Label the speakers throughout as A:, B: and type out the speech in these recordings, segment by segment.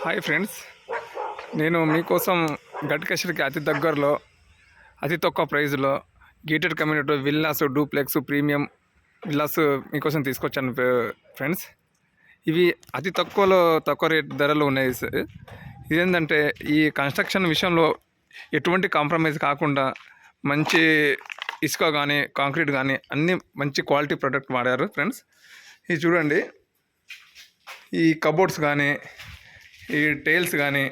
A: Hi friends, నేను మీకోసం గట్కేశ్వరికి అతి దగ్గరలో అతి తక్కువ ప్రైజ్లో gated community villas duplex premium villas మీకోసం తీసుకొచ్చాను ఫ్రెండ్స్. ఇవి అతి తక్కువ రేట్ ధరలు ఉన్నాయి. ఇదేంటంటే ఈ కన్స్ట్రక్షన్ విషయంలో ఎటువంటి కాంప్రమైజ్ కాకుండా మంచి ఇసుక కానీ కాంక్రీట్ కానీ అన్నీ మంచి క్వాలిటీ ప్రొడక్ట్ వాడారు ఫ్రెండ్స్. ఇది చూడండి, ఈ కబోర్డ్స్ కానీ ఈ టైల్స్ కానీ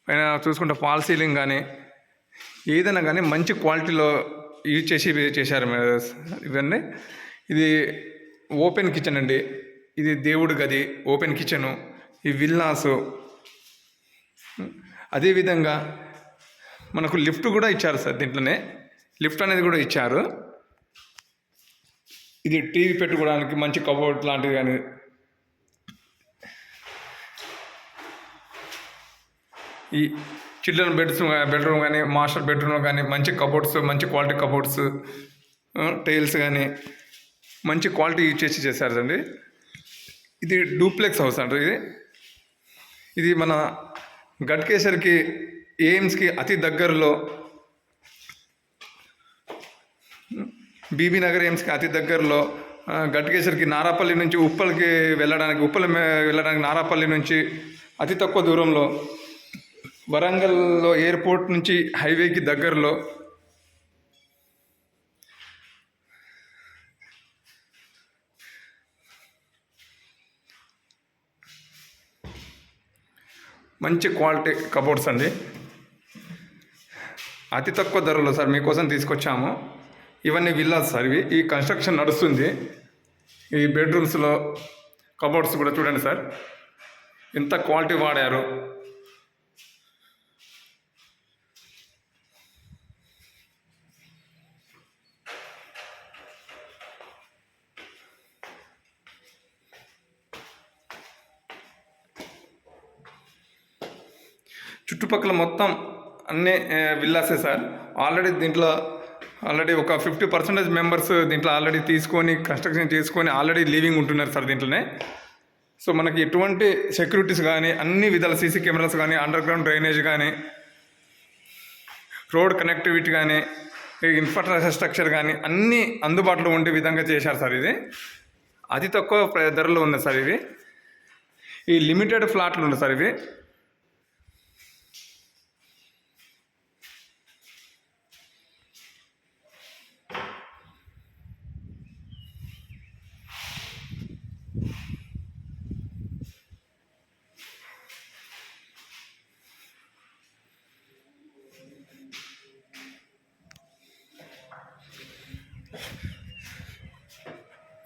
A: పైన చూసుకుంటే ఫాల్ సీలింగ్ కానీ ఏదైనా కానీ మంచి క్వాలిటీలో యూజ్ చేశారు ఇవన్నీ. ఇది ఓపెన్ కిచెన్ అండి, ఇది దేవుడి గది ఓపెన్ కిచెను, ఈ విల్లాసు. అదేవిధంగా మనకు లిఫ్ట్ కూడా ఇచ్చారు సార్, దీంట్లోనే లిఫ్ట్ అనేది కూడా ఇచ్చారు. ఇది టీవీ పెట్టుకోవడానికి మంచి కబోర్డ్ లాంటిది కానీ, ఈ చిల్డ్రన్ బెడ్రూమ్ కానీ మాస్టర్ బెడ్రూమ్ కానీ మంచి కబోర్డ్స్, మంచి క్వాలిటీ కబోర్డ్స్, టైల్స్ కానీ మంచి క్వాలిటీ యూజ్ చేశారు అండి. ఇది డూప్లెక్స్ హౌస్ అంటారు. ఇది మన గట్కేశ్వర్కి ఎయిమ్స్కి అతి దగ్గరలో, బీబీ నగర్ ఎయిమ్స్కి అతి దగ్గరలో, గట్కేశ్వర్కి నారాపల్లి నుంచి ఉప్పల్కి వెళ్ళడానికి నారాపల్లి నుంచి అతి తక్కువ దూరంలో, వరంగల్లో ఎయిర్పోర్ట్ నుంచి హైవేకి దగ్గరలో, మంచి క్వాలిటీ కబోర్డ్స్ అండి, అతి తక్కువ ధరలో సార్ మీకోసం తీసుకొచ్చాము. ఇవన్నీ విల్లాస్ సార్. ఈ కన్స్ట్రక్షన్ నడుస్తుంది. ఈ బెడ్రూమ్స్లో కబోర్డ్స్ కూడా చూడండి సార్, ఎంత క్వాలిటీ వాడారు. చుట్టుపక్కల మొత్తం అన్నీ విల్లాసే సార్. ఆల్రెడీ ఒక 50% మెంబర్స్ దీంట్లో ఆల్రెడీ తీసుకొని కన్స్ట్రక్షన్ చేసుకొని ఆల్రెడీ లీవింగ్ ఉంటున్నారు సార్ దీంట్లోనే. సో మనకి ఎటువంటి సెక్యూరిటీస్ కానీ అన్ని విధాల సీసీ కెమెరాస్ కానీ, అండర్ గ్రౌండ్ డ్రైనేజ్ కానీ, రోడ్ కనెక్టివిటీ కానీ, ఇన్ఫ్రాస్ట్రక్చర్ కానీ అన్నీ అందుబాటులో ఉండే విధంగా చేశారు సార్. ఇది అతి తక్కువ ధరలో ఉన్నాయి సార్. ఈ లిమిటెడ్ ఫ్లాట్లు ఉన్నాయి సార్.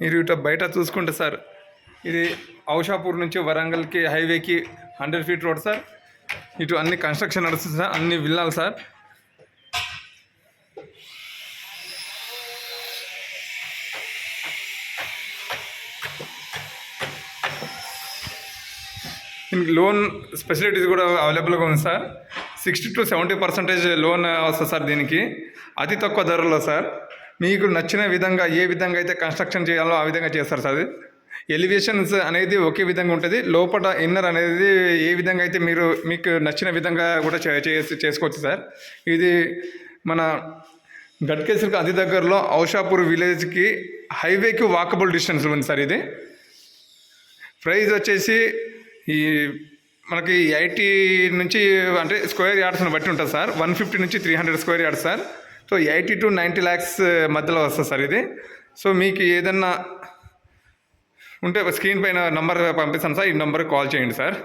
A: మీరు ఇటు బయట చూసుకుంటే సార్, ఇది ఔషాపూర్ నుంచి వరంగల్కి హైవేకి 100 feet రోడ్ సార్. ఇటు అన్ని కన్స్ట్రక్షన్ నడుస్తుంది సార్, అన్ని విల్లాలు సార్. లోన్ ఫెసిలిటీస్ కూడా అవైలబుల్గా ఉంది సార్. 60 to 70% లోన్ వస్తుంది సార్ దీనికి, అతి తక్కువ ధరలో సార్. మీకు నచ్చిన విధంగా ఏ విధంగా అయితే కన్స్ట్రక్షన్ చేయాలో ఆ విధంగా చేస్తారు సార్. ఎలివేషన్స్ అనేది ఒకే విధంగా ఉంటుంది, లోపల ఇన్నర్ అనేది ఏ విధంగా అయితే మీకు నచ్చిన విధంగా కూడా చేసుకోవచ్చు సార్. ఇది మన గట్కేశ్వర్కి అతి దగ్గరలో ఔషాపూర్ విలేజ్కి హైవేకి వాకబుల్ డిస్టెన్స్ ఉంది సార్. ఇది ప్రైస్ వచ్చేసి ఈ మనకి 80 నుంచి అంటే స్క్వేర్ యార్డ్స్ని బట్టి ఉంటుంది సార్. 150 నుంచి 300 square yards sir. So 80 to 90 lakhs మధ్యలో వస్తుంది సార్ ఇది. సో మీకు ఏదన్నా ఉంటే స్క్రీన్ పైన నంబర్ పంపిస్తాను సార్, ఈ నెంబర్కి కాల్ చేయండి సార్.